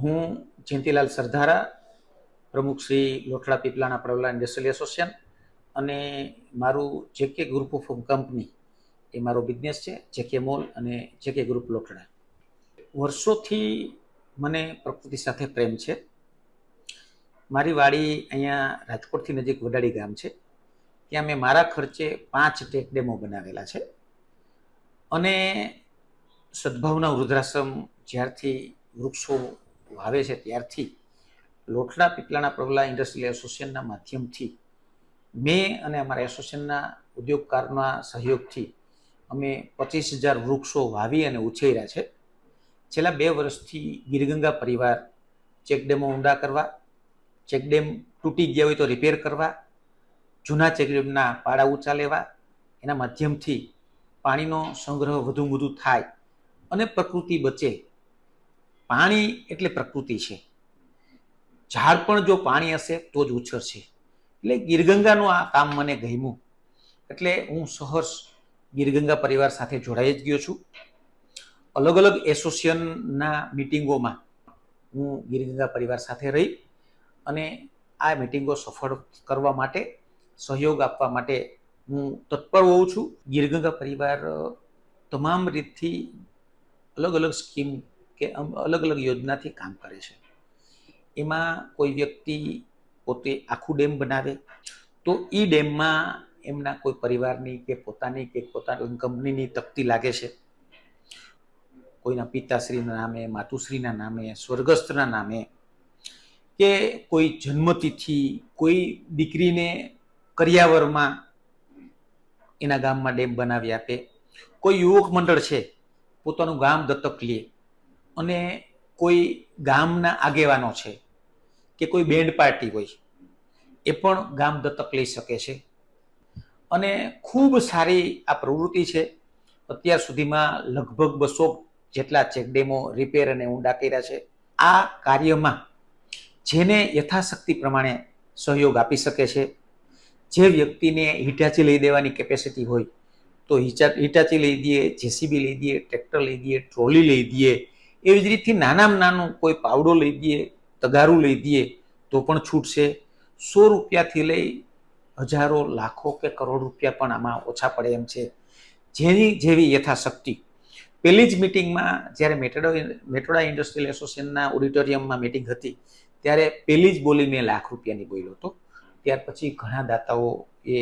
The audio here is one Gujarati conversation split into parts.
હું જયંતિલાલ સરધારા, પ્રમુખ શ્રી લોઠડા પીપલાણા પ્રવલા ઇન્ડસ્ટ્રીયલ એસોસિએશન અને મારું જેકે ગ્રુપ ઓફ કંપની એ મારો બિઝનેસ છે, જેકે મોલ અને જેકે ગ્રુપ લોઠડા. વર્ષોથી મને પ્રકૃતિ સાથે પ્રેમ છે. મારી વાડી અહીંયા રાજકોટથી નજીક વડાડી ગામ છે. ત્યાં મેં મારા ખર્ચે 5 ટેક ડેમો બનાવેલા છે અને સદભાવના વૃદ્ધાશ્રમ જ્યારથી વૃક્ષો વાવે છે ત્યારથી લોઠડા પીપલાણા પ્રવલા ઇન્ડસ્ટ્રીયલ એસોસિએશનના માધ્યમથી મેં અને અમારા એસોસિએશનના ઉદ્યોગકારોના સહયોગથી અમે 25,000 વૃક્ષો વાવી અને ઉછેર્યા છે. છેલ્લા 2 વર્ષથી ગીરગંગા પરિવાર ચેકડેમો ઊંડા કરવા, ચેકડેમ તૂટી ગયા હોય તો રિપેર કરવા, જૂના ચેકડેમના પાડા ઊંચા લેવા, એના માધ્યમથી પાણીનો સંગ્રહ વધુ થાય અને પ્રકૃતિ બચે. પાણી એટલે પ્રકૃતિ છે. ઝાડ પણ જો પાણી હશે તો જ ઉછળશે. એટલે ગીરગંગાનું આ કામ મને ગમ્યું એટલે હું સહર્ષ ગીરગંગા પરિવાર સાથે જોડાઈ જ ગયો છું. અલગ અલગ એસોસિએશનના મિટિંગોમાં હું ગીરગંગા પરિવાર સાથે રહી અને આ મિટિંગો સફળ કરવા માટે, સહયોગ આપવા માટે હું તત્પર હોઉં છું. ગીરગંગા પરિવાર તમામ રીતથી અલગ અલગ સ્કીમ કે અલગ અલગ યોજનાથી કામ કરે છે. એમાં કોઈ વ્યક્તિ પોતે આખું ડેમ બનાવે તો એ ડેમમાં એમના કોઈ પરિવારની કે પોતાની કંપનીની તકતી લાગે છે. કોઈના પિતાશ્રીના નામે, માતુશ્રીના નામે, સ્વર્ગસ્થના નામે, કે કોઈ જન્મતિથિ, કોઈ દીકરીને કરિયાવરમાં એના ગામમાં ડેમ બનાવી આપે. કોઈ યુવક મંડળ છે પોતાનું ગામ દત્તક લે અને કોઈ ગામના આગેવાનો છે કે કોઈ બેન્ડ પાર્ટી હોય એ પણ ગામ દત્તક લઈ શકે છે અને ખૂબ સારી આ પ્રવૃત્તિ છે. અત્યાર સુધીમાં લગભગ 200 જેટલા ચેકડેમો રિપેર અને ઊંડા કર્યા છે. આ કાર્યમાં જેને યથાશક્તિ પ્રમાણે સહયોગ આપી શકે છે, જે વ્યક્તિને હિટાચી લઈ દેવાની કેપેસિટી હોય તો હિટાચી લઈ દઈએ, જેસીબી લઈ દઈએ, ટ્રેક્ટર લઈ દઈએ, ટ્રોલી લઈ દઈએ. એવી જ રીતથી નાનામાં નાનું કોઈ પાવડો લઈ દઈએ, તગારું લઈ દઈએ તો પણ છૂટશે. 100 રૂપિયાથી લઈ હજારો, લાખો કે કરોડ રૂપિયા પણ આમાં ઓછા પડે એમ છે. જેની જેવી યથાશક્તિ. પહેલી જ મિટિંગમાં જ્યારે મેટોડા ઇન્ડસ્ટ્રીયલ એસોસિએશનના ઓડિટોરિયમમાં મિટિંગ હતી ત્યારે પહેલી જ બોલી મેં ₹1,00,000 બોલ્યો હતો. ત્યાર પછી ઘણા દાતાઓ એ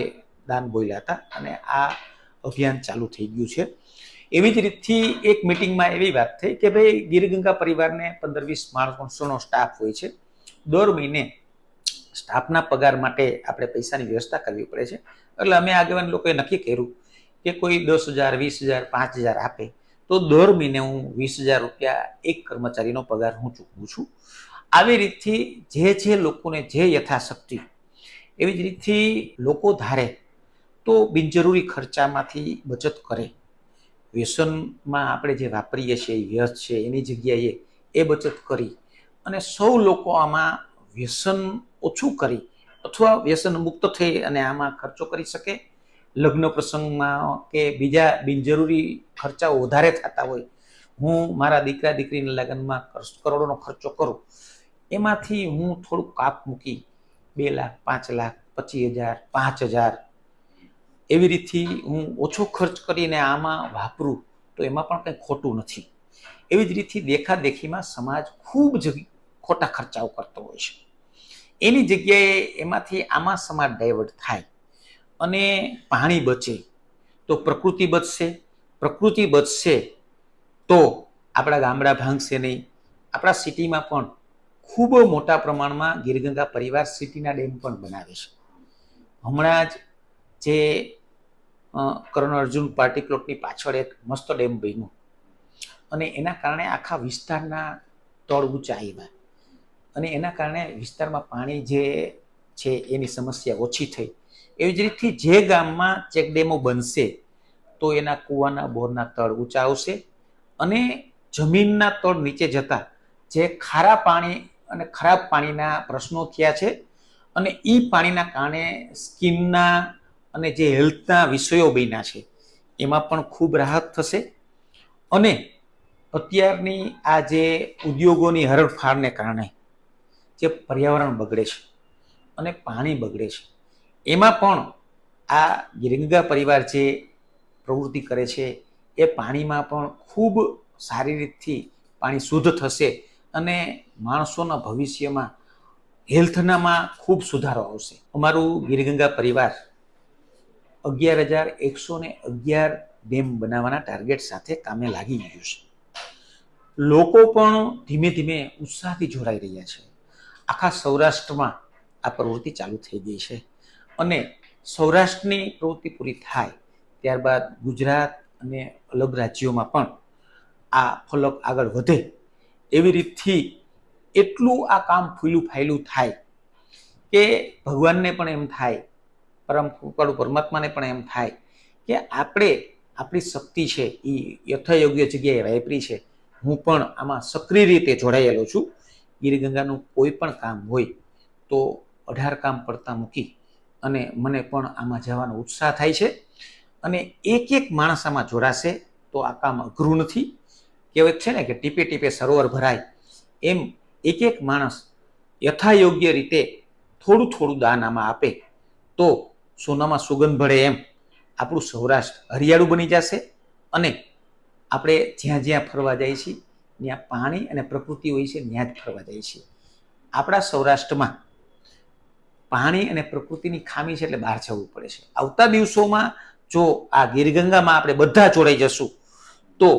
દાન બોલ્યા હતા અને આ અભિયાન ચાલુ થઈ ગયું છે. એવી જ રીતથી એક મિટિંગમાં એવી વાત થઈ કે ભાઈ ગીરગંગા પરિવારને 15-20 માણસોનો સ્ટાફ હોય છે. દર મહિને સ્ટાફના પગાર માટે આપણે પૈસાની વ્યવસ્થા કરવી પડે છે. એટલે અમે આગેવાન લોકોએ નક્કી કર્યું કે કોઈ 10,000, 20,000, 5,000 આપે તો દર મહિને હું ₹20,000 એક કર્મચારીનો પગાર હું ચૂકવું છું. આવી રીતથી જે લોકોને જે યથાશક્તિ, એવી જ રીતથી લોકો ધારે તો બિનજરૂરી ખર્ચામાંથી બચત કરે. વ્યસનમાં આપણે જે વાપરીએ છીએ વ્યર્થ છે એની જગ્યાએ એ બચત કરી અને સૌ લોકો આમાં વ્યસન ઓછું કરી અથવા વ્યસન મુક્ત થઈ અને આમાં ખર્ચો કરી શકે. લગ્ન પ્રસંગમાં કે બીજા બિનજરૂરી ખર્ચાઓ વધારે થતા હોય, હું મારા દીકરા દીકરીના લગ્નમાં કરોડોનો ખર્ચો કરું, એમાંથી હું થોડુંક કાપ મૂકી 2 લાખ, 5 લાખ, 25,000, 5,000 એવી રીતથી હું ઓછો ખર્ચ કરીને આમાં વાપરું તો એમાં પણ કંઈ ખોટું નથી. એવી જ રીતથી દેખાદેખીમાં સમાજ ખૂબ જ ખોટા ખર્ચાઓ કરતો હોય છે. એની જગ્યાએ એમાંથી આમાં સમાજ ડાયવર્ટ થાય અને પાણી બચે તો પ્રકૃતિ બચશે. પ્રકૃતિ બચશે તો આપણા ગામડા ભાંગશે નહીં. આપણા સિટીમાં પણ ખૂબ મોટા પ્રમાણમાં ગીરગંગા પરિવાર સિટીના ડેમ પણ બનાવે છે. હમણાં જ જે કરણ અર્જુન પાર્ટી પ્લોટની પાછળ એક મસ્ત ડેમ બન્યો અને એના કારણે આખા વિસ્તારના તળ ઊંચા આવ્યા અને એના કારણે વિસ્તારમાં પાણી જે છે એની સમસ્યા ઓછી થઈ. એવી જ રીતથી જે ગામમાં ચેકડેમો બનશે તો એના કૂવાના બોરના તળ ઊંચા આવશે અને જમીનના તળ નીચે જતા જે ખારા પાણી અને ખરાબ પાણીના પ્રશ્નો થયા છે અને એ પાણીના કારણે સ્કિનના અને જે હેલ્થના વિષયો બન્યા છે એમાં પણ ખૂબ રાહત થશે. અને અત્યારની આ જે ઉદ્યોગોની હરણફાળને કારણે જે પર્યાવરણ બગડે છે અને પાણી બગડે છે, એમાં પણ આ ગિરગંગા પરિવાર જે પ્રવૃત્તિ કરે છે એ પાણીમાં પણ ખૂબ સારી રીતથી પાણી શુદ્ધ થશે અને માણસોના ભવિષ્યમાં હેલ્થનામાં ખૂબ સુધારો આવશે. અમારું ગિરગંગા પરિવાર 11,111 ડેમ બનાવવાના ટાર્ગેટ સાથે કામે લાગી ગયું છે. લોકો પણ ધીમે ધીમે ઉત્સાહથી જોડાઈ રહ્યા છે. આખા સૌરાષ્ટ્રમાં આ પ્રવૃત્તિ ચાલુ થઈ ગઈ છે અને સૌરાષ્ટ્રની પ્રવૃત્તિ પૂરી થાય ત્યારબાદ ગુજરાત અને અલગ રાજ્યોમાં પણ આ ફલક આગળ વધે એવી રીતથી એટલું આ કામ ફૂલ્યું ફાયલું થાય કે ભગવાનને પણ એમ થાય, પરમ કૃપાળુ પરમાત્માને પણ એમ થાય કે આપણે આપણી શક્તિ છે એ યથાયોગ્ય જગ્યાએ વાપરી છે. હું પણ આમાં સક્રિય રીતે જોડાયેલો છું. ગિરગંગાનું કોઈ પણ કામ હોય તો 18 કામ પડતા મૂકી અને મને પણ આમાં જવાનો ઉત્સાહ થાય છે અને એક એક માણસ આમાં જોડાશે તો આ કામ અઘરું નથી. કહેવત છે ને કે ટીપે ટીપે સરોવર ભરાય, એમ એક એક માણસ યથાયોગ્ય રીતે થોડું થોડું દાન આમાં આપે તો સોનામાં સુગંધ ભળે એમ આપણું સૌરાષ્ટ્ર હરિયાળું બની જશે અને આપણે જ્યાં જ્યાં ફરવા જઈએ છીએ ત્યાં પાણી અને પ્રકૃતિ હોય છે ત્યાં જ ફરવા જઈએ છીએ. આપણા સૌરાષ્ટ્રમાં પાણી અને પ્રકૃતિની ખામી છે એટલે બહાર જવું પડે છે. આવતા દિવસોમાં જો આ ગિરગંગામાં આપણે બધા જોડાઈ જશું તો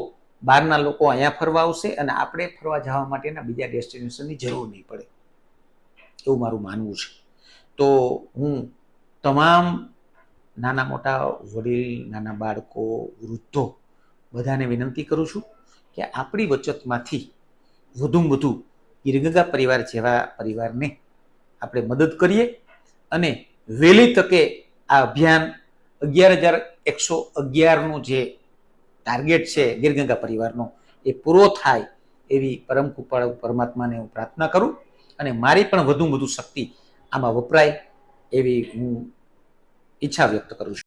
બહારના લોકો અહીંયા ફરવા આવશે અને આપણે ફરવા જવા માટેના બીજા ડેસ્ટિનેશનની જરૂર નહીં પડે, એવું મારું માનવું છે. તો હું તમામ નાના મોટા વડીલ, નાના બાળકો, વૃદ્ધો બધાને વિનંતી કરું છું કે આપણી બચતમાંથી વધુમાં વધુ ગિરગંગા પરિવાર જેવા પરિવારને આપણે મદદ કરીએ અને વહેલી તકે આ અભિયાન 11,111નું જે ટાર્ગેટ છે ગિરગંગા પરિવારનો એ પૂરો થાય એવી પરમ કૃપાળુ પરમાત્માને હું પ્રાર્થના કરું અને મારી પણ વધુમાં વધુ શક્તિ આમાં વપરાય એવી હું ઈચ્છા વ્યક્ત કરું છું.